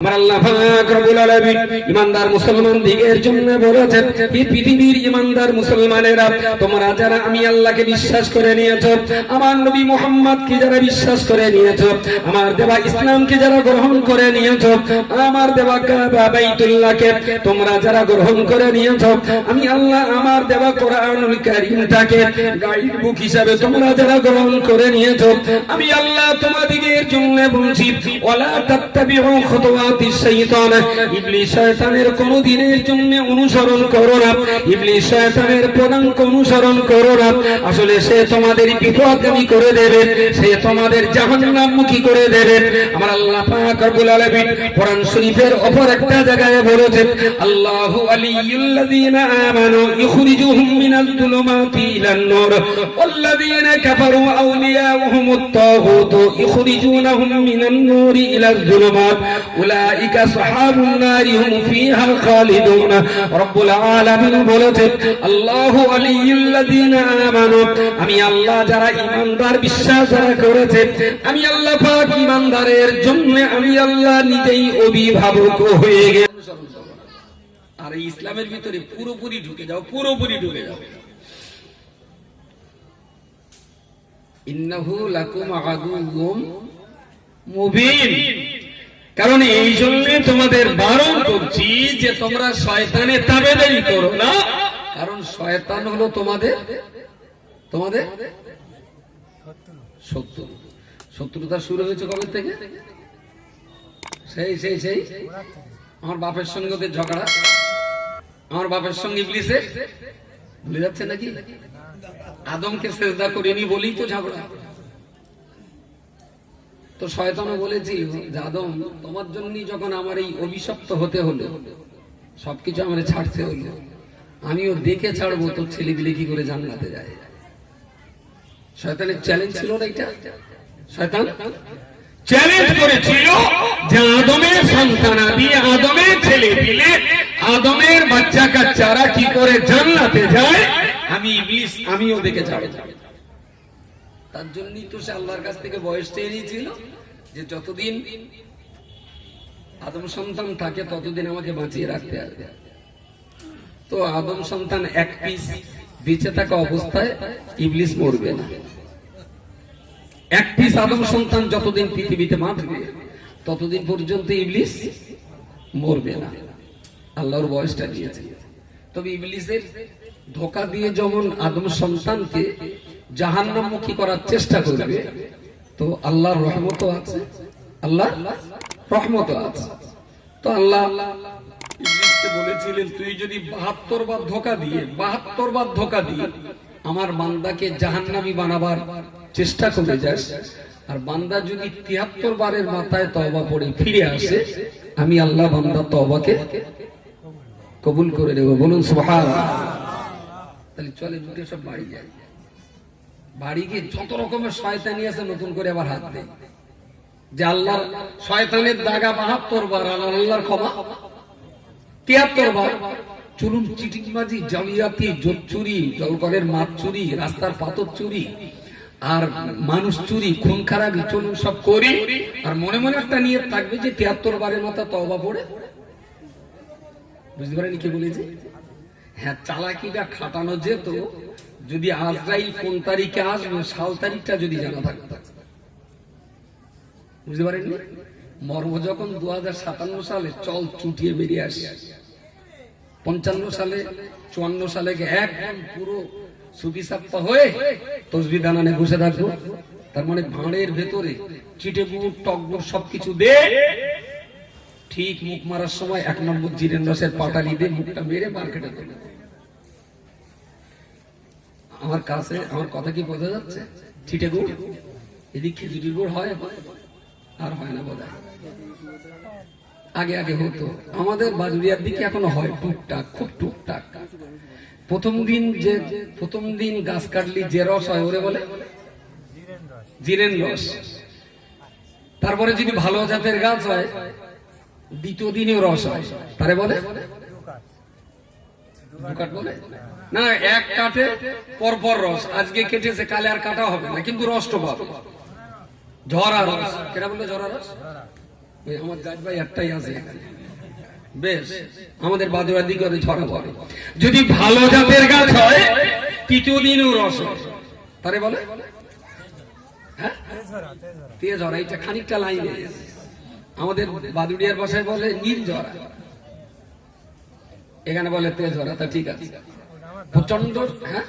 আল্লাহ পাক রব্বুল আলামিন ইমানদার মুসলমান দিগের জন্য বলেছেন, এই পৃথিবীর ইমানদার মুসলমানেরা, তোমরা যারা আমি আল্লাহকে বিশ্বাস করে নিয়েছো, আমার নবী মুহাম্মদকে যারা বিশ্বাস করে নিয়েছো, আমার দেওয়া ইসলামকে যারা গ্রহণ করে নিয়েছো, আমার দেওয়া কাবা বাইতুল্লাহকে তোমরা যারা গ্রহণ করে নিয়েছো, আমি আল্লাহ আমার দেওয়া কোরআনুল কারীমটাকে গাইড বুক হিসাবে তোমরা যারা গ্রহণ করে নিয়েছো, আমি আল্লাহ তোমাদের জন্য বলছি, ওয়ালা তাত্তাবিউ খুতুওয়াতিশ শাইতান, ইবলিস শয়তানের কোন দিনের জন্য অনুসরণ করো না, ইবলিস শয়তানের পদাঙ্ক অনুসরণ করো না। আসলে সে তোমাদের বিপদগামী করে দেবে, সে তোমাদের জাহান্নামমুখী করে দেবে। আমার আল্লাহ পাক রব্বুল আলামিন কোরআন শরীফের অপর একটা জায়গায় বলেছেন, আল্লাহু ওয়ালিয়ুল্লাযীনা আমানু ইখরিজুহুম মিনাজ যুলুমাতি ইলান নূর ওয়াল্লাযীনা কাফারু আউলিয়াউহুমুত তাগুত ইখরিজুনাহুম মিনান নূরি ইলাজ যুলুমাত উলাইকা আসহাবুন নারি হুম ফিহা খালিদুন। রব্বুল আলামিন বলেছেন, আল্লাহু ওয়ালিয়ুল্লাযীনা আমানু, আমি আল্লাহ যারা ঈমানদার বিশ্বাস যারা করেছে, আমি আল্লাহ পাক ঈমানদারের জন্য আমি আল্লাহ নিজেই অভিভাবক হয়ে গেছি। আর এই ইসলামের ভিতরে পুরোপুরি ঢুকে যাও, পুরোপুরি ঢুকে যাও। ইন্নাহু লাকুম আদুউম মুবিন। কারণ এই জন্য তোমাদের বারণ করছি যে তোমরা শয়তানের তাবেদারি করো না, কারণ শয়তান হলো তোমাদের শত্রু। শত্রুতা শুরু হয়েছে কবে থেকে? সেই আমার বাপের সঙ্গে ওদের ঝগড়া, আমার বাপের সঙ্গে ইবলিসের, ভুলে যাচ্ছে নাকি? আদমকে সেজদা করিনি বলেই তো ঝগড়া। তো শয়তানও বলেছিল যে আদম, তোমার জন্যই যখন আমার এই অভিশপ্ত হতে হলো, সবকিছু আমার ছাড়তে হলো, আমিও দেখে ছাড়বো তোর ছেলেপিলে কি করে জান্নাতে যায়। শয়তানের চ্যালেঞ্জ ছিল না এটা? শয়তান চ্যালেঞ্জ করেছিল যে আদমের সন্তানাদি, আদমের ছেলেপিলে, আদমের বাচ্চা কাচ্চারা কি করে জান্নাতে যায়, আমি ইবলিস আমিও দেখে ছাড়বো। তার জন্যই তো সে আল্লাহর কাছ থেকে বয়স চেয়ে নিয়েছিল যে যতদিন আদম সন্তান থাকে ততদিন আমাকে বাঁচিয়ে রাখতে হবে। তো আদম সন্তান এক পিস বেঁচে থাকা অবস্থায় ইবলিস মরবে না। এক পিস আদম সন্তান যতদিন পৃথিবীতে বাঁচবে ততদিন পর্যন্ত ইবলিস মরবে না। আল্লাহর বয়সটা দিয়েছে। তবে ইবলিসের ধোঁকা দিয়ে যেমন আদম সন্তানকে জাহান্নামমুখী করার চেষ্টা করবে, তো আল্লাহর রহমতও আছে, আল্লাহ রহমতও আছে। তো আল্লাহ ইবলিসকে বলেছিলেন, তুই যদি 72 বার ধোঁকা দিয়ে আমার বান্দাকে জাহান্নামী বানাবার চেষ্টা করে যাস, আর বান্দা যদি 73 বারের মাথায় তওবা পড়ে ফিরে আসে, আমি আল্লাহ বান্দার তওবাকে কবুল করে নেব। বলুন সুবহানাল্লাহ। তাহলে চলে দুটো সব বাড়ি যায়, বাড়ি গিয়ে যত রকমের শয়তানি আছে নতুন করে আবার হাত দেয় যে আল্লাহ শয়তানের দাগা 72 বার, আল্লাহর ক্ষমা 73 বার। চুলুম চিটিংবাজি, জালিয়াতি, জোট চুরি, জলকরের মাছ চুরি, রাস্তার পাথর চুরি, আর মানুষ চুরি, খুন খারাপি, চলুন সব করি, আর মনে মনে একটা নিয়ত থাকবে যে 73 বারের মাথা তওবা পড়ে। বুঝতে পারেনি কি বলেছি? হ্যাঁ, চালাকিটা খাটানো যেত যদি আজরাইল কোন তারিখে আসবে সাল তারিখটা যদি জানা থাকতো। বুঝতে পারেননি? মর্ম যখন 2057 সালে চল চুটিয়ে বেরিয়ে আসে, 55 সালে 54 সালে একদম পুরো সুফি সাপ্পা হয়ে তসবিহ দানানে বসে থাকবো। তার মানে ভাঁড়ের ভেতরে চিটে গুড়, টক গুড় সবকিছু দে, ঠিক মুখ মারার সময় 1 নম্বর জিরেন রসের পাটালি দিয়ে মুখটা মেরে মার্কেটে দেবে। আমার কাছে আমার কথা কি বোঝা যাচ্ছে? চিটে গুড়, এদিক খেজুরির গুড় হয় আর হয় না বোধ হয়। আগে আগে হতো, আমাদের বাজুরিয়ার দিকে এখনো হয় টুকটাক, খুব টুকটাক। প্রথম দিন গাছ কাটলি যে রস হয় ওরে বলে জিরেন রস। তারপরে যদি ভালো জাতের গাছ হয় দ্বিতীয় দিনেও রস হয়, তারে বলে না, এক কাটে পরপর রস, আজকে কেটেছে কালে আর কাটা হবে না, কিন্তু রসটা পাবে। ঝরা রস, কেটা বললো ঝরা রস? ওই আমার জাজ ভাই একটাই আছে এখানে। বেশ, আমাদের বাদুড়ার দিকে ওদের ঝরা পড়ে। যদি ভালো জাতের গাছ হয় তৃতীয় দিনও রস হয়, তারে বলে হ্যাঁ তেজরা। এটা খানিকটা লাইনে আমাদের বাদুড়িয়ার ভাষায় বলে নীল ঝরা, এখানে বলে তেজরা। তা ঠিক আছে, প্রচন্ড। হ্যাঁ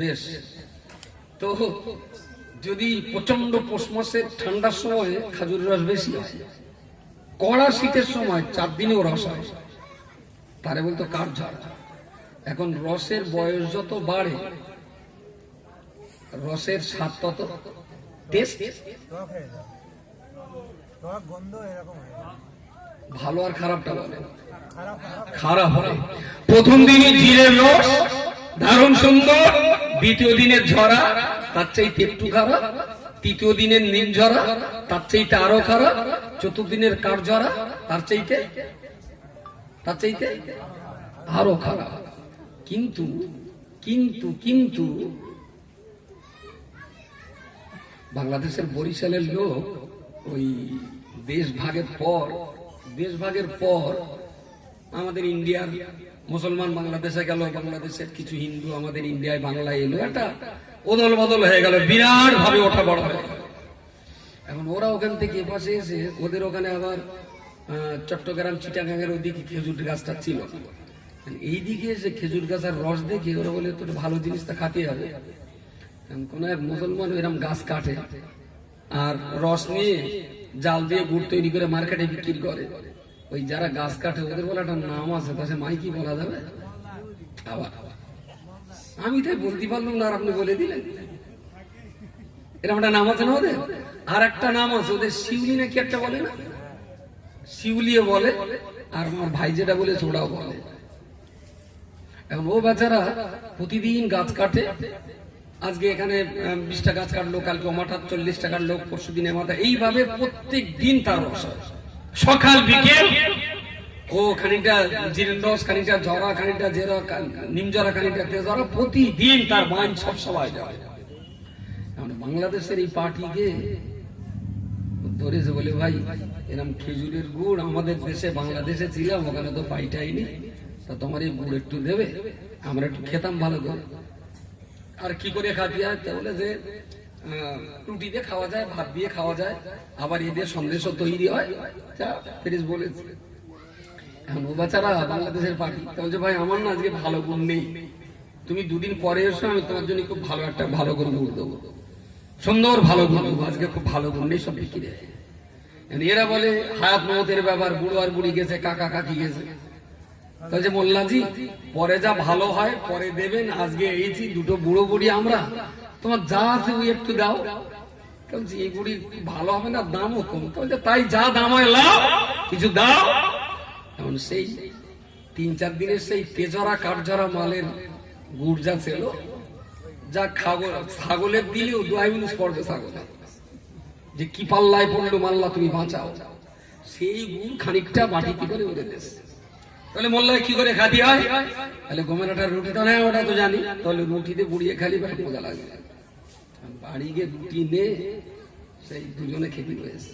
বেশ, তো যদি প্রচন্ড পৌষ মাসের ঠান্ডার সময় খাজুরের রস বেশি হয়, কড়া শীতের সময় 4 দিনেও রস হয়, তারে বলতো কাঠ ঝরা। এখন রসের বয়স যত বাড়ে রসের স্বাদ তত টেস্ট ভালো আর খারাপটা বলে খারাপ হয়। প্রথম দিনে জিরের রস দারুণ সুন্দর, দ্বিতীয় দিনের ঝরা তার চাইতে একটু খারাপ, তৃতীয় দিনের নীল ঝরা তার চাইতে আরো খারাপ, চতুর্থ দিনের কাঠ ঝরা তার চাইতে আরো খারাপ। কিন্তু কিন্তু কিন্তু বাংলাদেশের বরিশালের লোক ওই দেশ ভাগের পর আমাদের ইন্ডিয়ার মুসলমান বাংলাদেশে গেল, বাংলাদেশের কিছু হিন্দু আমাদের ইন্ডিয়ায় বাংলায় এলো, একটা ওদল বদল হয়ে গেল, বিরাট ভাবে ওঠা বড় হয়ে গেল। এখন ওরা ওখান থেকে এপাশে এসে ওদের ওখানে আবার চট্টগ্রাম চিটাগাঙের ওইদিকে খেজুর গাছটা ছিল, এইদিকে এসে খেজুর গাছের রস দেখে ওরা বলে তোর ভালো জিনিসটা খাতে হবে। কোন এক মুসলমান এরকম গাছ কাটে আর রস নিয়ে জাল দিয়ে গুড় তৈরি করে মার্কেটে বিক্রি করে। ওই যারা গাছ কাটে ওদের বলে একটা নাম আছে, তা সে মাইকি বলা যাবে? আবার আমি তাই বলতে পারলাম না, আর আপনি বলে দিলেন। এরকম একটা নাম আছে না ওদের? আর একটা নাম আছে ওদের, শিউলি নাকি একটা বলে না, শিউলিও বলে, আর আমার ভাই যেটা বলেছে ওরাও বলে। এখন ও বেচারা প্রতিদিন গাছ কাটে, আজকে এখানে 20টা গাছ কাটলো, কালকে মাথার 40 টাকার লোক, পরশু দিনে মাথা, এইভাবে প্রত্যেক দিন তার রস হয়। সকাল বিকেল ও খানিকটা জিরের রস, খানিকটা ঝরা, খানিকটা নিম ঝরা, খানিকটা তেজরা, প্রতিদিন তার মাইন সব সবাই যায়। বাংলাদেশের এই পার্টিকে ধরেছে বলে ভাই এরকম খেজুরের গুড় আমাদের দেশে বাংলাদেশে ছিলাম, ওখানে তো পাইটাইনি, তা তোমার এই গুড় একটু দেবে, আমরা একটু খেতাম ভালো করে। আর কি করে খাতি হয়? বলে যে রুটি দিয়ে খাওয়া যায়, ভাত দিয়ে খাওয়া যায়, আবার এদের সন্দেশও তৈরি হয়, ফেরিস বলেছে। এখন ও বাচ্চারা বাংলাদেশের পার্টি বলছে ভাই আমার না আজকে ভালো গুড় নেই, তুমি 2 দিন পরে এসো, আমি তোমার জন্য খুব ভালো করে গুড় দেবো, সুন্দর ভালো গুড় দেবো, আজকে খুব ভালো গুড় নেই, সব বিক্রি দেয়। এরা বলে হায়াত মমতের ব্যাপার, বুড়ো আর বুড়ি গেছে, কাকা কাকি গেছে, তাহলে মোল্লাজি পরে যা ভালো হয় পরে দেবেন, আজকে এইছি 2টো বুড়ো বুড়ি আমরা, তোমার যা আছে ওই একটু দাও। এই বুড়ি ভালো হবে না, দামও কম, তাই যা দাম হয় লাও, কিছু দাও। এখন সেই 3-4 দিনের সেই তেজরা কাঠজরা মালের গুড় যা ছিল, যা ছাগলের দিলেও 2 মিনিট পড়বে ছাগল, যে কি পাল্লায় পড়লো মাল্লা তুমি বাঁচাও, সেই গুড় খানিকটা বাটিতে করে ওদের দেশে। তাহলে মোল্লায় কি করে খাতি হয়? তাহলে গমের আটার রুটি তো নেয়, ওটা তো জানি, তাহলে রুটিতে বুড়িয়ে খালি বাড়ি মজা লাগে। বাড়ি গিয়ে রুটি নে সেই দুজনে খেতে হয়েছে,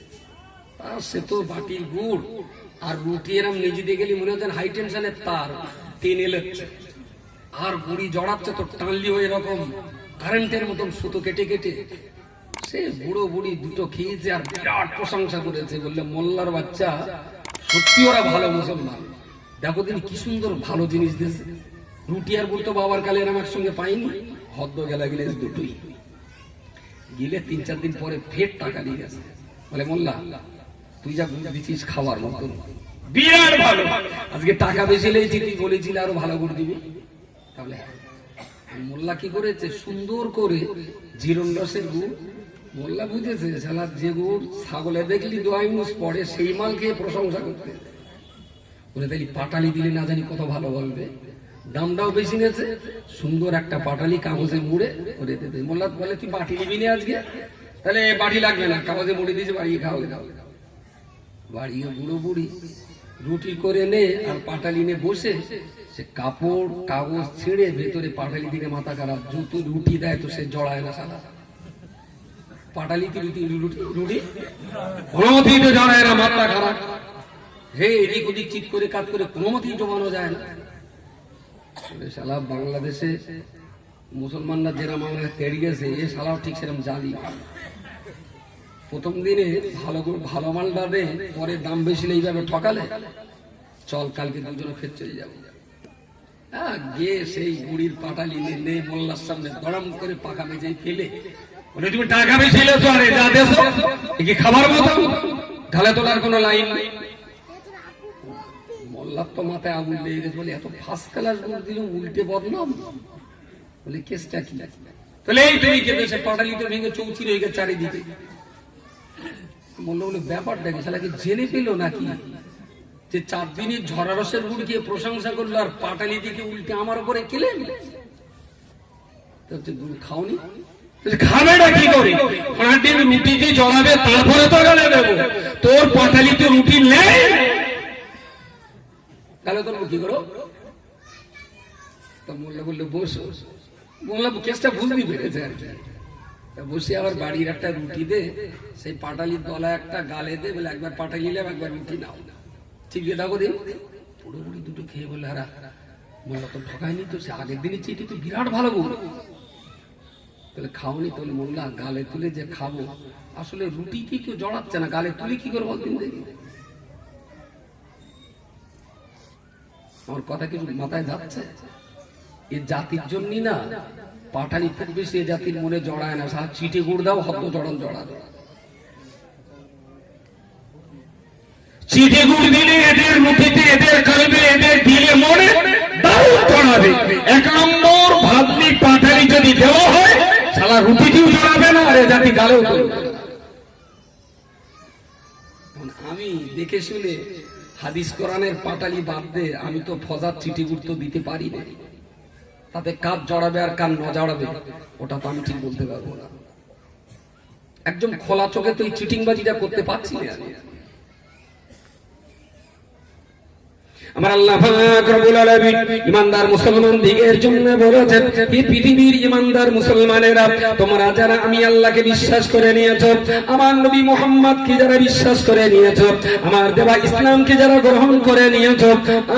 আর সে তো বাটির গুড় আর রুটি এরম নিজে দিয়ে গেলে মনে হচ্ছে হাই টেনশনের তার টেনে লেচ্ছে, আর বুড়ি জড়াচ্ছে তো টানলি ওই রকম কারেন্টের মতন সুতো কেটে কেটে। সে বুড়ো বুড়ি 2টো খেয়েছে আর বিরাট প্রশংসা করেছে, বললে মোল্লার বাচ্চা সত্যি ওরা ভালো মুসলমান, দেখো তিনি কি সুন্দর ভালো জিনিস দিয়েছে। রুটি আর গুড় তো বাবার কালে এরম একসঙ্গে পাইনি, হদ্দ গেলা গেলে 2টোই গিলে 3-4 দিন পরে ফের টাকা নিয়ে গেছে, বলে মোল্লা তুই যা গুড় দিচ্ছিস খাওয়ার মতন বিরাট ভালো, আজকে টাকা বেশি লেগেছি, তুই বলেছিলি আরো ভালো গুড় দিবি। তাহলে মোল্লা কি করেছে, সুন্দর করে জিরন রসের গুড়, মোল্লা বুঝেছে শালা যে গুড় ছাগলে দেখলি 2 মিনিট পরে সেই মাল খেয়ে প্রশংসা করতে, বলে তাই পাটালি দিলে না জানি কত ভালো বলবে, দামটাও বেশি নিয়েছে, সুন্দর একটা পাটালি কাগজে মুড়ে করে দেবে। মোল্লা বলে তুই বাটি নিবি না আজকে? তাহলে বাটি লাগবে না, কাগজে মুড়ে দিয়েছে, বাড়িয়ে খাওয়ালে খাওয়ালে। বাড়িয়ে বুড়ো বুড়ি রুটি করে নে আর পাটালি নে বসে, সে কাপড় কাগজ ছেড়ে ভেতরে পাটালি দিকে মাথা খারাপ, যত রুটি দেয় তো সে জড়ায় না সাদা, পাটালিতে রুটি কোনো মতেই তো জানায় না, মাথা খারাপ। হে এদিক ওদিক চিৎ করে কাজ করে কোনো মতেই জমানো যায় না। শালা বাংলাদেশে মুসলমানরা যেরকম আমাকে তেড়ে গেছে, এ শালাও ঠিক সেরকম জানি। প্রথম দিনে ভালো মালটা দে, পরে দাম বেশি এইভাবে ঠকালে চল কালকে দুজনে ফের চলে যাবো। গিয়ে সেই গুড়ির পাটালি নে মোল্লার সামনে দড়াম করে পাকা মেঝে ফেলে বলে, তুমি টাকা বেশি লেছো, আরে যা দেছো কি খাবার মতো ঢালে তোলার কোনো লাইন নেই। মোল্লার তো মাথায় আগুন লেগে গেছে, বলে এত ফার্স্ট ক্লাস দিল, উল্টে বদনাম। বলে কেসটা কি? তাহলে এই তুমি কে দেশে পাটালি তো ভেঙে চৌচি রয়ে গেছে চারিদিকে। মোল্লা বলে ব্যাপারটা কি, শালা কি জেনে পেলো নাকি যে 4 দিনের ঝরা রসের গুড় খেয়ে প্রশংসা করলো আর পাটালি দিকে উল্টে আমার উপরে খেলেন? গুড় খাওনি, খাবেটা কি করে? হাঁটির রুটিতে জড়াবে, তারপরে তো গেলে দেবো। তোর পাটালিতে রুটি নেই, তাহলে তোর কি করো? তো মোল্লা বললো বসো। মোল্লা কেসটা বুঝতে পেরেছে আর কি। বসে আবার বাড়ির একটা রুটি দে, সেই পাটালির তলায় একটা গালে দে, বলে একবার পাটালি নিলাম, একবার রুটি নাও। ঠিক আছে দেখো দিন, পুরোপুরি দুটো খেয়ে বলে, হারা মোল্লা তো ঠকায়নি তো, সে আগের দিনই চিঠি তো বিরাট ভালো গুড়। তাহলে খাওনি? তাহলে মোল্লা গালে তুলে যে খাবো, আসলে রুটি কি কেউ জড়াচ্ছে না, গালে তুলে কি করে বলতেন দেখি? আমার কথা কিছু মাথায় যাচ্ছে? এ জাতির জন্যই না পাটালি খুব বেশি এ জাতির মনে জড়ায় না। সারা চিটে গুড় দাও, হত জড়ান জড়া চিটে গুড় দিলে এদের মুঠিতে, এদের কালবে, এদের দিলে মনে দারুণ জড়াবে। 1 নম্বর ভাবনি পাটালি যদি দেওয়া হয়, সারা রুটিতেও জড়াবে না, আর এ জাতি গালেও চলবে না। আমি দেখে শুনে হাদিস কোরআনের পাটালি বাদ দে, আমি তো ফজার চিঠি গুড় তো দিতে পারি না। তাতে কাজ জড়াবে আর কান না জড়াবে ওটা তো আমি ঠিক বলতে পারবো না। একদম খোলা চোখে তো এই চিটিংবাজিটা করতে পারছি না। আমার আল্লাহ পাক রব্বুল আলামিন ইমানদার মুসলমান দিগের জন্য বলেছেন, এই পৃথিবীর ইমানদার মুসলমানেরা, তোমরা যারা আমি আল্লাহকে বিশ্বাস করে নিয়েছো, আমার নবী মুহাম্মদকে যারা বিশ্বাস করে নিয়েছো, আমার দেওয়া ইসলামকে যারা গ্রহণ করে নিয়েছো,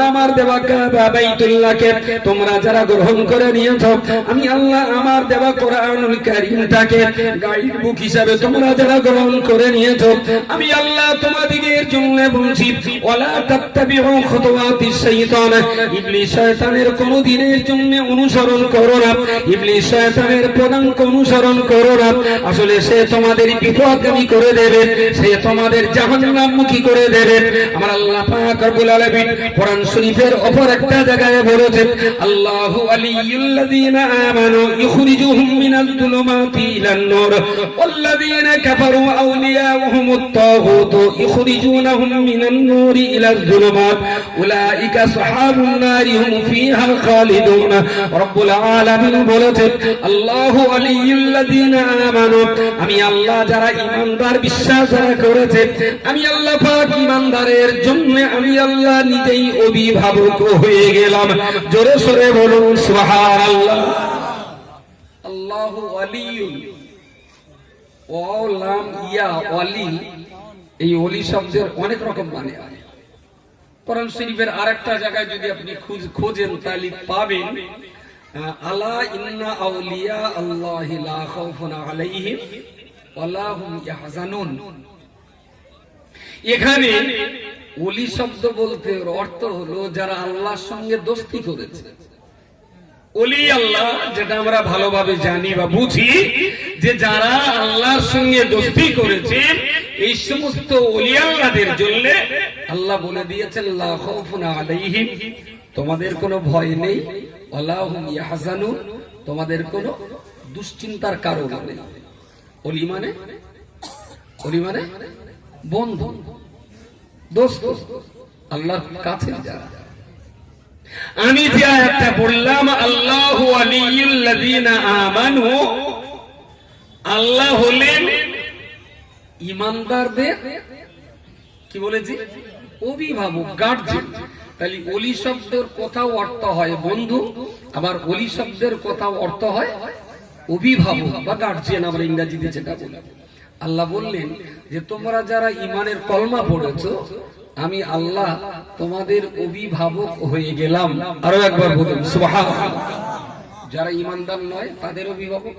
আমার দেওয়া কাবা বাইতুল্লাহকে তোমরা যারা গ্রহণ করে নিয়েছো, আমি আল্লাহ আমার দেওয়া কোরআনুল কারীমটাকে গাইড বুক হিসাবে তোমরা যারা গ্রহণ করে নিয়েছো, আমি আল্লাহ তোমাদের জন্য বলছি, ওয়ালা তাত্তাবিউ খুতুওয়াতিশ শাইতান, ইবলিস শয়তানের কোন দিনের জন্য অনুসরণ করো না। ইবলিস শয়তানের পদাঙ্ক অনুসরণ করো না। আসলে সে তোমাদের বিপদগামী করে দেবে, সে তোমাদের জাহান্নামমুখী করে দেবে। আমার আল্লাহ পাক রব্বুল আলামিন কোরআন শরীফের অপর একটা জায়গায় বলেছেন, আল্লাহু ওয়ালিয়ুল্লাযীনা আমানু ইখরিজুহুম মিনাজ যুলুমাতি ইলান নূর ওয়াল্লাযীনা কাফারু আউলিয়াউহুমুত তাগুত ইখরিজুনাহুম মিনান নূরি ইলাজ যুলুমাত উলাইকা আসহাবুন নারি হুম ফিহা খালিদুন। রব্বুল আলামিন বলেছেন, আল্লাহু ওয়ালিয়ুল্লাযীনা আমানু, আমি আল্লাহ যারা ঈমানদার বিশ্বাস যারা করেছে, আমি আল্লাহ পাক ঈমানদারের জন্য আমি আল্লাহ নিজেই অভিভাবক হয়ে গেলাম। জোরে সোরে বলুন সুবহানাল্লাহ। আল্লাহু ওয়ালিয়ুন, ওয়ালাম ইয়া ওয়ালি, এই ওলি শব্দের অনেক রকম মানে আছে। কোরআন শরীফের আরেকটা জায়গায় যদি আপনি খোঁজেন তাহলে পাবেন, আলা ইন্না আউলিয়া আল্লাহি লা খাউফুন আলাইহিম ওয়া লা হুম ইয়াহজানুন। এখানে ওলি শব্দ বলতে অর্থ হলো যারা আল্লাহর সঙ্গে দোস্তি করেছে। ওলি আল্লাহ যেটা আমরা ভালোভাবে জানি বা বুঝি, যে যারা আল্লাহর সঙ্গে দোস্তি করেছে, এই সমস্ত ওলি আল্লাহদের জন্য আল্লাহ বলে দিয়েছেন, লা খাউফুন আলাইহিম, তোমাদের কোনো ভয় নেই, ওয়া লা হুম ইয়াহজানুন, তোমাদের কোনো দুশ্চিন্তার কারণ নেই। ওলি মানে বন্ধু, দোস্ত, আল্লাহর কাছে যারা। আমি যে আয়াতটা বললাম, আল্লাহু ওয়ালিয়ুল্লাযীনা আমানু, আল্লাহ হলেন ঈমানদারদের কি বলেছি অভিভাবক, গার্জিয়ান। তাহলে ওলি শব্দের কোথাও অর্থ হয় বন্ধু, আবার ওলি শব্দের কোথাও অর্থ হয় অভিভাবক বা গার্জিয়ান, আমরা ইংরেজিতে যেটা বলি। আল্লাহ বললেন যে তোমরা যারা ইমানের কলমা পড়েছো আমি আল্লাহ তোমাদের অভিভাবক হয়ে গেলাম। আরো একবার বলুন সুবহানাল্লাহ। যারা ইমানদার নয় তাদের অভিভাবক।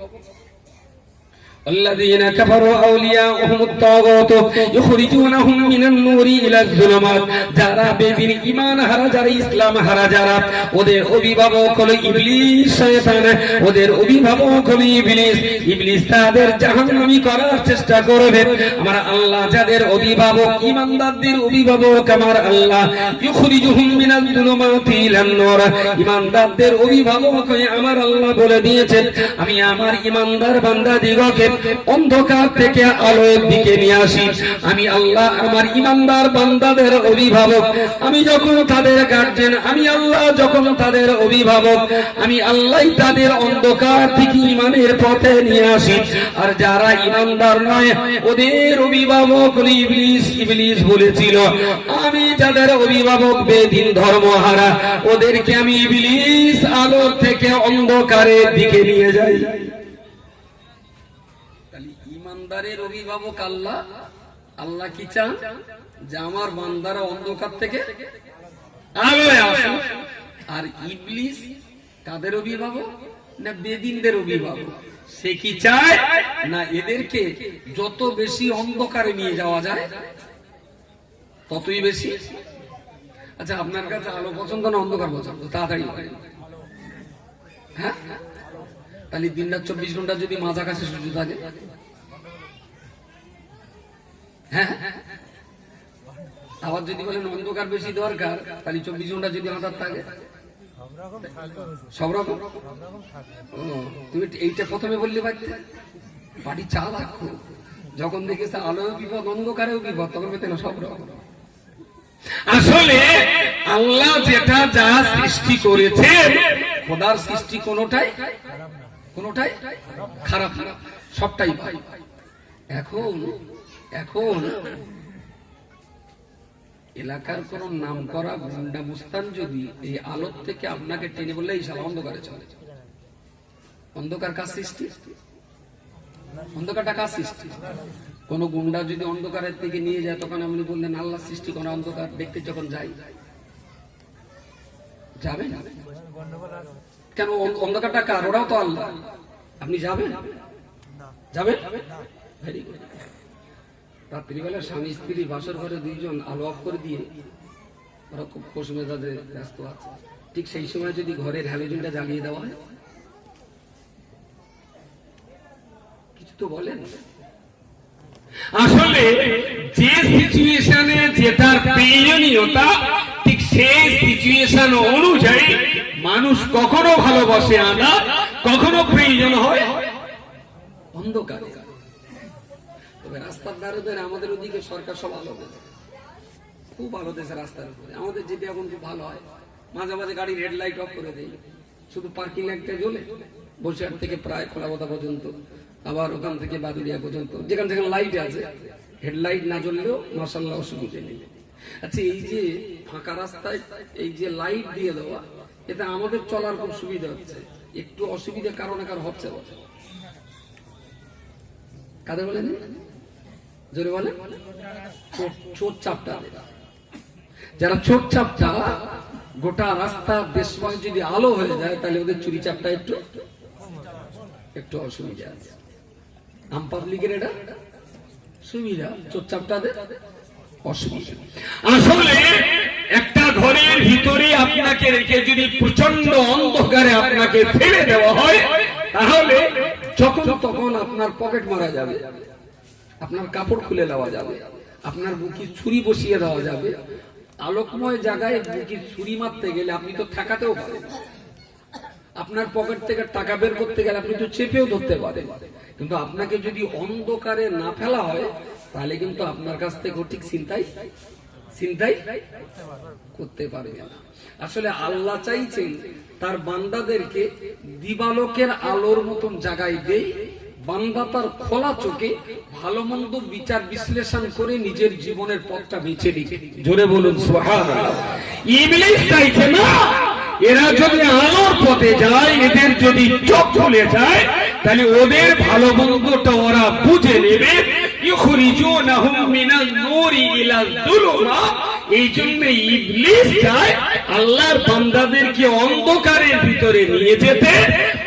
الذين كفروا أولياؤهم الطاغوت يخرجونهم من النور إلى الظلمات যারা বেদিন ঈমান হারা যারা ইসলাম হারা যারা ওদের অভিভাবক হলো ইবলিস শয়তান ওদের অভিভাবক হলো ইবলিস ইবলিস তাদের জাহান্নামী করার চেষ্টা করবে আমার আল্লাহ যাদের অভিভাবক ঈমানদারদের অভিভাবক আমার আল্লাহ ইখরিজুহুম মিনাল যুলুমাতি ইলান নূর ঈমানদারদের অভিভাবক হয়ে আমার আল্লাহ বলে দিয়েছেন আমি আমার ঈমানদার বান্দাদিগকে অন্ধকার থেকে আলোর দিকে নিয়ে আসি। আমি আল্লাহ আমার ইমানদার বান্দাদের অভিভাবক আমি যখন তাদের গার্জেন আমি আল্লাহ যখন তাদের অভিভাবক আমি আল্লাহই তাদের অন্ধকার থেকে ইমানের পথে নিয়ে আসি। আর যারা ইমানদার নয় ওদের অভিভাবক ইবলিস ইবলিস বলেছিল আমি যাদের অভিভাবক বেদিন ধর্মহারা ওদেরকে আমি ইবলিস আলোর থেকে অন্ধকারের দিকে নিয়ে যাই। ইমানদারের অভিভাবক আল্লাহ। আল্লাহ কি চান যে আমার বান্দারা অন্ধকার থেকে আলোয় আসুক। আর ইবলিস কাদের অভিভাবক না বেদিনদের অভিভাবক। সে কি চায় না এদেরকে যত বেশি অন্ধকারে নিয়ে যাওয়া যায় ততই বেশি। আচ্ছা আপনার কাছে আলো পছন্দ না অন্ধকার পছন্দ? তাড়াতাড়ি হ্যাঁ তাহলে দিন রাত 24 ঘন্টা যদি মাঝা কাছে সূর্য থাকে হ্যাঁ আবার যদি বলেন অন্ধকার বেশি দরকার তাহলে 24 ঘন্টা যদি আধার থাকে সব রকম। তুমি এইটা প্রথমে বললে বাড়ি চা রাখো যখন দেখেছে আলোয় বিপদ অন্ধকারেও বিপদ তখন পেতে না সব রকম। আসলে আল্লাহ যেটা যা সৃষ্টি করেছে খোদার সৃষ্টি কোনটাই খারাপ না সবটাই ভালো। এখন এলাকার কোন নাম করা গুন্ডা মুস্তান যদি এই আলোর থেকে আপনাকে টেনে বললে এই সালা অন্ধকারে চলে অন্ধকার কার সৃষ্টি? অন্ধকারটা কার সৃষ্টি? কোন গুন্ডা যদি অন্ধকারের থেকে নিয়ে যায় তখন আপনি বললেন আল্লাহ সৃষ্টি কোন অন্ধকার দেখতে যখন যাই যাবে না কেন? অন্ধকারটা কার? ওরাও তো আল্লাহ। আপনি যাবেন? Very good. রাত্রিবেলা স্বামী স্ত্রী বাসর ঘরে দুইজন আলো অফ করে দিয়ে ওরা খুব খোশ মেজাজে ব্যস্ত আছে, ঠিক সেই সময় যদি ঘরের হ্যালোজেনটা জ্বালিয়ে দেওয়া হয় কিছু তো বলেন। আসলে যে সিচুয়েশনে যেটার প্রয়োজনীয়তা ঠিক সেই সিচুয়েশন অনুযায়ী মানুষ কখনো ভালোবাসে আনা কখনো প্রয়োজন হয় অন্ধকার। তবে রাস্তার ধারে আমাদের ওদিকে সরকার সব আলো দেয়, খুব আলো দেশে রাস্তার উপরে। আমাদের যেটা এখন খুব ভালো হয় মাঝে মাঝে গাড়ির হেডলাইট অফ করে দেয়, শুধু পার্কিং লাইটটা জ্বলে বসিরহাট থেকে প্রায় খোলাবাতা পর্যন্ত আবার ওখান থেকে বাদুড়িয়া পর্যন্ত যেখানে যেখানে লাইট আছে হেডলাইট না জ্বললেও মাশাআল্লাহ অসুবিধা নেই। আচ্ছা এই যে ফাঁকা রাস্তায় এই যে লাইট দিয়ে দেওয়া এতে আমাদের চলার খুব সুবিধা হচ্ছে, একটু অসুবিধা কারণে কারো হচ্ছে কাদের বলেন জোরে বলেন চোর চাপটা। যারা চোর চাপটা গোটা রাস্তা দেশময় যদি আলো হয়ে যায় তাহলে ওদের চুরি চাপটা একটু অসুবিধা আছে। আম পাবলিকের এটা সুবিধা, চোর চাপটাদের অসুবিধা। আসলে একটা ঘরের ভিতরে আপনাকে রেখে যদি প্রচন্ড অন্ধকারে আপনাকে ফেলে দেওয়া হয় তাহলে যখন তখন আপনার পকেট মারা যাবে, আপনার কাপড় খুলে দেওয়া যাবে, আপনার বুকে ছুরি বসিয়ে দেওয়া যাবে। আলোকময় জায়গায় বুকে ছুরি মারতে গেলে আপনি তো ঠেকাতেও পারেন, আপনার পকেট থেকে টাকা বের করতে গেলে আপনি তো চেপেও ধরতে পারেন, কিন্তু আপনাকে যদি অন্ধকারে না ফেলা হয় তাহলে কিন্তু আপনার কাছ থেকে ঠিক চিন্তাই করতে পারবে না। আসলে আল্লাহ চাইছেন তার বান্দাদেরকে দিবালোকের আলোর মতন জায়গায় দেই, বান্দা তার খোলা চোখে ভালো মন্দ বিচার বিশ্লেষণ করে নিজের জীবনের পথটা বেছে নিক। জোরে বলুন সুবহানাল্লাহ। ইবলিস চাইছে না এরা যদি আলোর পথে যায়, এদের যদি চোখ খুলে যায় তাহলে ওদের ভালো মন্দটা ওরা বুঝে নেবে, ইখরিজুনাহুম মিনাল নূরি ইলাল যুলুমাত। এই জন্য ইবলিস চায় আল্লাহর বান্দাদেরকে অন্ধকারের ভিতরে নিয়ে যেতে,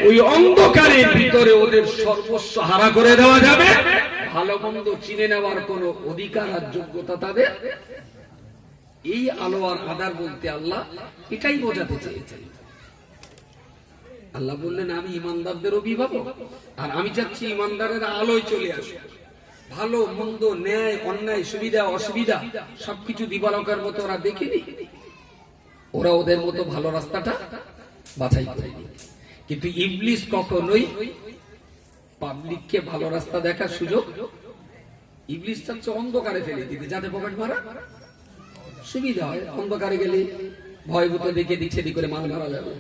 ওই অন্ধকারের ভিতরে ওদের সর্বস্ব হারা করে দেওয়া যাবে, ভালো মন্দ চিনে নেওয়ার কোন অধিকার আর যোগ্যতা তাদের। এই আলো আর আধার বলতে আল্লাহ এটাই বোঝাতে চেয়েছেন। আল্লাহ বললেন আমি ইমানদারদের অভিভাবক, আর আমি চাচ্ছি ইমানদারের আলোয় চলে আসে, ভালো মন্দ ন্যায় অন্যায় সুবিধা অসুবিধা সবকিছু দিবালকের মতো ওরা দেখেনি, ওরা ওদের মতো ভালো রাস্তাটা বাছাই করেনি। কিন্তু ইবলিস কখনোই পাবলিককে ভালো রাস্তা দেখার সুযোগ, ইবলিস চাচ্ছে অন্ধকারে ফেলে দিতে, যাতে পকেট মারা সুবিধা হয়। অন্ধকারে গেলে ভয়ভূত দেখে দিক সেদিক করে মাল মারা যাবে।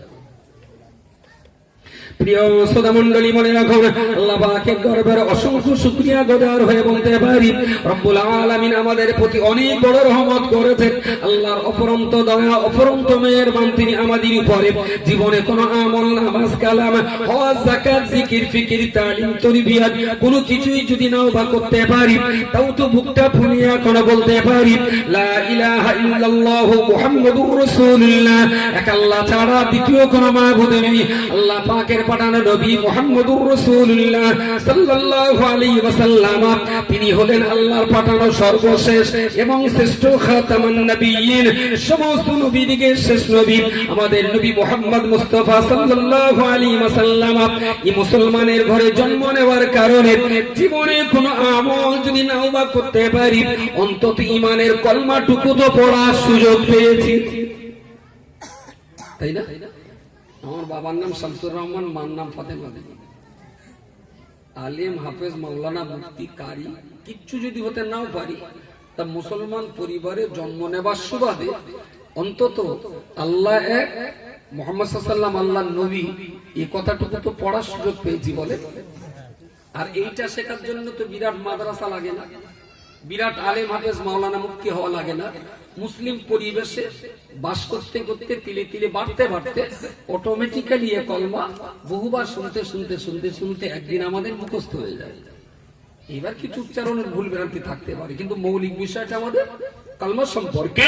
প্রিয় শ্রোতা মণ্ডলী, মনে রাখুন আল্লাহ পাকের দরবারে অসংখ্য শুকরিয়া গুজার হয়ে বলতে পারি রব্বুল আলামিন আমাদের প্রতি অনেক বড় রহমত করেছেন। আল্লাহর অপরন্ত দয়া অপরন্ত মেহেরবান তিনি আমাদের উপরে। জীবনে কোনো আমল নামাজ কালাম হজ যাকাত জিকির ফিকির তালিম তরবিয়ত কোনো কিছুই যদি নাও বা করতে পারি, তাও তো বুকটা ফুলিয়ে এখন বলতে পারি লা ইলাহা ইল্লাল্লাহ মুহাম্মাদুর রাসূলুল্লাহ, এক আল্লাহ ছাড়া দ্বিতীয় কোনো মাবুদ নেই। আল্লাহ পাকের পাঠানো নবী মুহাম্মদুর রাসূলুল্লাহ সাল্লাল্লাহু আলাইহি ওয়াসাল্লাম তিনি হলেন আল্লাহর পাঠানো সর্বশেষ এবং শ্রেষ্ঠ খাতামুন নবিয়্যিন, সমস্ত নবীদের শেষ নবী আমাদের নবী মুহাম্মদ মুস্তাফা সাল্লাল্লাহু আলাইহি ওয়াসাল্লাম। এই মুসলমানের ঘরে জন্ম নেওয়ার কারণে জীবনে কোনো আমল যদি নাও বা করতে পারি, অন্তত ঈমানের কলমাটুকু তো পড়ার সুযোগ পেয়েছি, তাই না? আমার বাবার নাম শামসুর রহমান, মার নাম ফাতেমা দেবী। আলেম হাফেজ মাওলানা মুফতি কারি কিচ্ছু যদি হতে নাও পারি, তা মুসলমান পরিবারে জন্ম নেবার সুবাদে অন্তত আল্লাহ এক, মুহাম্মদ সাল্লাল্লাহু আলাইহি ওয়াসাল্লাম আল্লাহর নবী, এই কথাটুকু তো পড়ার সুযোগ পেয়েছি বলে। আর এইটা শেখার জন্য তো বিরাট মাদ্রাসা লাগে না, বিরাট আলেম হাফেজ মাওলানা মুফতি হওয়া লাগে না। মুসলিম পরিবেশে বাস করতে করতে তিলে তিলে বাড়তে বাড়তে অটোমেটিক্যালি এ কলমা বহুবার শুনতে শুনতে শুনতে শুনতে একদিন আমাদের মুখস্থ হয়ে যায়। এবার কিছু উচ্চারণের ভুল ভ্রান্তি থাকতে পারে, কিন্তু মৌলিক বিষয়টা আমাদের কলমা সম্পর্কে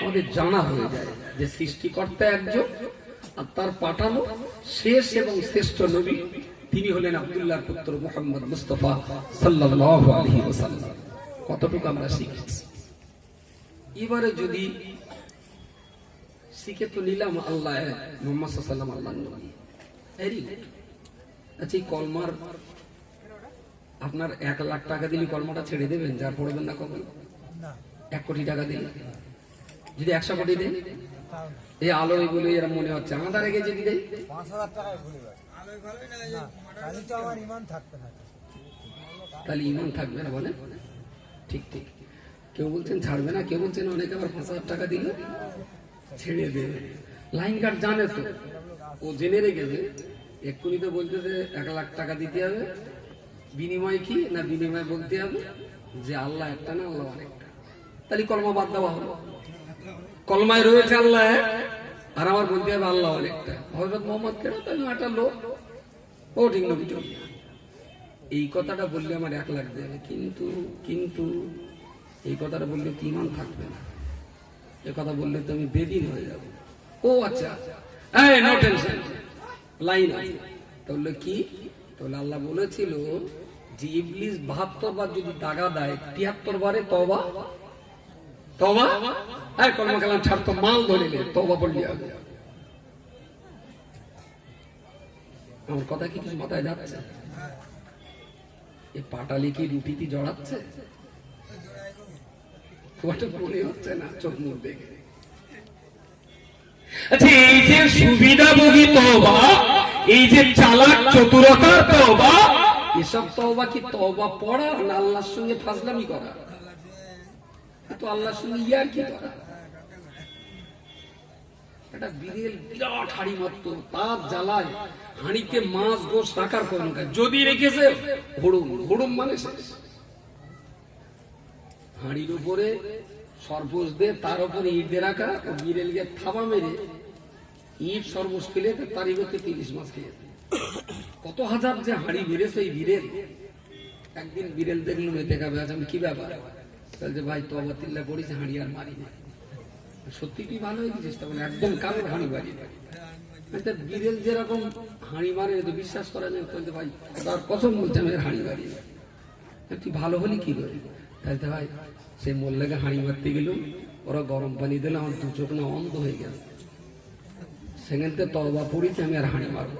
আমাদের জানা হয়ে যায় যে সৃষ্টিকর্তা একজন, আর তার পাঠানো শেষ এবং শ্রেষ্ঠ নবী তিনি হলেন আব্দুল্লাহর পুত্র মুহাম্মদ মুস্তাফা সাল্লাল্লাহু আলাইহি ওয়াসাল্লাম। কতটুকু আমরা শিখেছি? এবারে যদি শিখে তো নিলাম আল্লাহ মুহাম্মদ সাল্লাল্লাহু আলাইহি ওয়াসাল্লাম আল্লাহর নবী, আচ্ছা এই কলমার আপনার 1 লাখ টাকা দিলে কলমাটা ছেড়ে দেবেন? যা পড়বেন না কখন? 1 কোটি টাকা দিলে যদি 100 কোটি দেন, এই আলো এগুলো এরা মনে হচ্ছে আমাদের আগে যদি দেয় 5,000 টাকায় ভুলবে, তাহলে তো আমার ঈমান থাকবে না। তাহলে ঈমান থাকবে না বলে? ঠিক ঠিক। কেউ বলছেন ছাড়বে না, কেউ বলছেন অনেকে আবার 5,000 টাকা দিলে ছেড়ে দেবে। লাইন কার্ড জানে তো, ও জেনে রেখেছে। এক্ষুনি তো বলতে যে 1 লাখ টাকা দিতে হবে, বিনিময় কি না বিনিময় বলতে হবে যে আল্লাহ একটা না আল্লাহ অনেকটা। তাহলে কলমা বাদ দেওয়া হলো। কলমায় রয়েছে আল্লাহ এক, আর আমার বলতে হবে আল্লাহ অনেকটা। হযরত মুহাম্মদ কেন তাহলে একটা লোক, ও ঠিক নবী। এই কথাটা বললে আমার 1 লাখ দেবে, কিন্তু কিন্তু এই কথাটা বললে তো ঈমান থাকবে না, এই কথা বললে তো আমি বেদিন হয়ে যাব। ও আচ্ছা, এই নো টেনশন, লাইন আছে। তাহলে কি? তাহলে আল্লাহ বলেছিল যে ইবলিস 72 বার যদি দাগা দেয়, 73 বারে তওবা তওবা, আর কলমা কালাম ছাড় তো মাল ধরে নে, তওবা পড়লি হবে। আমার কথা কি কিছু মাথায় যাচ্ছে? এই পাটালি কি রুটিতে জড়াচ্ছে? মনে হচ্ছে না চোখ মুখ দেখে। আচ্ছা এই যে সুবিধাভোগী তওবা, এই যে চালাক চতুরতার তওবা, এসব তওবা কি তওবা পড়া না আল্লাহর সঙ্গে ফাজলামি করা? তো আল্লাহর সঙ্গে ইয়ার কি করা? এটা বিড়েল বিরাট হাড়ি মারতো, তার জ্বালায় হাঁড়িতে মাছ গোশ রাখার কোনো কাজ, যদি রেখেছে হুড়ুম হুড়ুম মানে শেষ। হাঁড়ির উপরে সরবজ দিয়ে তার উপরে ইট দিয়ে রাখা, বিড়েলকে থাবা মেরে ইট সরবজ ফেলে তারই হচ্ছে 30 মাছ খেয়ে। কত হাজার যে হাঁড়ি বেড়েছে এই বিড়েল, একদিন বিড়াল দেখলো মেতে খাবে, আজ আমি কি ব্যাপার, বলছে ভাই তওবা তিল্লা পড়িস, হাঁড়ি আর মারি না। সত্যি তুই ভালো হয়ে গেছিস, তখন একদম কারোর হাঁড়ি মারি না। বিড়াল যেরকম হাঁড়ি মারে তো বিশ্বাস করা যায়, বলতে ভাই তার কসম বলছে আমি হাঁড়ি মারি না। তুই ভালো হলি কি করে? তাই তো ভাই সে মোল্লাকে হাঁড়ি মারতে গেল, ওরা গরম পানি দিলে আমার দু চোখ না অন্ধ হয়ে গেল। সেখান থেকে তওবা পড়িছে আমি আর হাঁড়ি মারবো।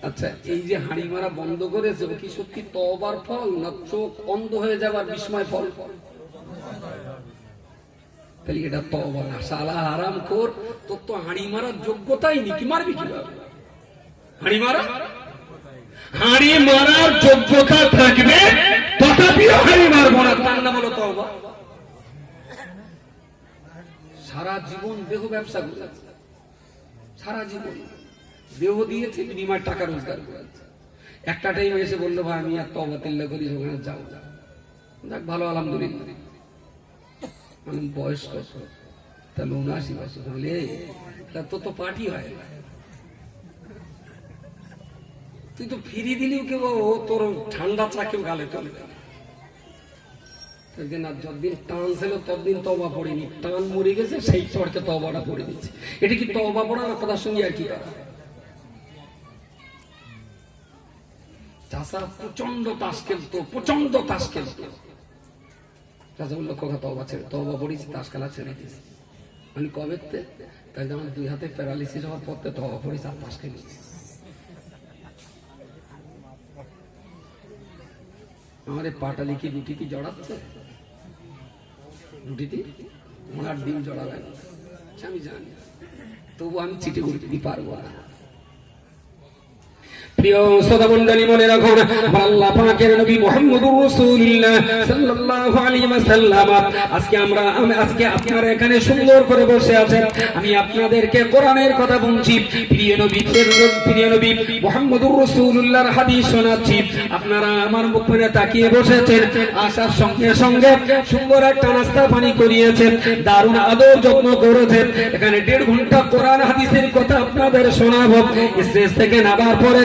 আচ্ছা, এই যে হাঁড়ি মারা বন্ধ করেছে কি সত্যি তওবার ফল না চোখ অন্ধ হয়ে যাবার বিস্ময় ফল? তাহলে এটা তওবা না। শালা হারাম কর, তোর তো হাঁড়ি মারার যোগ্যতাই নেই, কি মারবি কিভাবে? হাঁড়ি মারার যোগ্যতা থাকবে তথাপিও হাঁড়ি মারবো না, তার নাম হলো তওবা। সারা জীবন দেহ ব্যবসা করেছে, সারা জীবন দেহ দিয়েছে, বিনিময় টাকা রোজগার করেছে। একটা টাইম এসে বললো ভাই আমি আর তওবা তিল্লা করি, ওখানে যাও। যাক ভালো, আলহামদুলিল্লাহ। আমি বয়স কত? তাহলে 79 বছর। বলে তোর তো পার্টি হয়, তুই তো ফিরি দিলিও কেউ তোর ঠান্ডা চা কেউ গালে চলে না। যতদিন টান ছিল ততদিন তওবা পড়িনি, টান মরে গেছে সেই চড়কে তওবাটা পড়ে দিচ্ছে। এটা কি তওবা পড়ার কথার সঙ্গে আর কি করা? চাষা প্রচন্ড তাস খেলতো, প্রচন্ড তাস খেলতো। চাষা বললো কথা তওবা ছেড়ে, তওবা পড়িছি, তাস খেলা ছেড়ে দিয়েছি। আমি কবে? তাই যেমন 2 হাতে প্যারালিসিস হওয়ার পর তওবা পড়িস আর তাস খেলিস। আমার এই পাটালি কি রুটি কি জড়াচ্ছে? রুটিতে আমার আর ডিম জড়াবে না, আমি জানি, তবু আমি চিঠি করে দিতে পারবো না। প্রিয় শ্রোতামণ্ডলী, মনে রাখুন আল্লাহ পাকের নবী মুহাম্মদুর রাসূলুল্লাহ সাল্লাল্লাহু আলাইহি ওয়াসাল্লাম আজকে আপনারা এখানে সুন্দর করে বসে আছেন। আমি আপনাদেরকে কোরআনের কথা বলছি, প্রিয় নবী মুহাম্মদুর রাসূলুল্লাহর হাদিস শোনাচ্ছি। আপনারা আমার মুখে তাকিয়ে বসেছেন, আসার সঙ্গে সঙ্গে সুন্দর একটা নাস্তা পানি করিয়েছেন, দারুণ আদর যত্ন করেছেন। এখানে 1.5 ঘন্টা কোরআন হাদিসের কথা আপনাদের শোনাবো। স্টেজ থেকে নামার পরে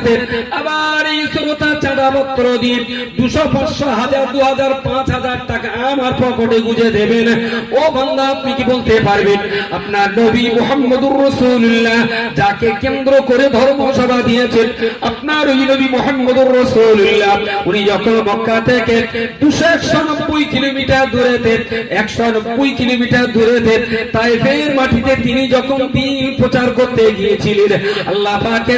আবার এই শ্রোতা চাঁদাপত্র দিয়ে 200, 500, 1000, 2000, 5000 টাকা আমার পকেটে গুঁজে দেবেন। ও বান্দা, আপনি কি বলতে পারবেন আপনার নবী মুহাম্মদুর রাসূলুল্লাহ যাকে কেন্দ্র করে ধর্মসভা দিয়েছেন, আপনার ওই নবী মুহাম্মদুর রাসূলুল্লাহ উনি যখন মক্কা থেকে 291 কিলোমিটার দূরেতে, 190 কিলোমিটার দূরেতে তায়েফের মাটিতে তিনি যখন দ্বীন প্রচার করতে গিয়েছিলেন, আল্লাহ পাকের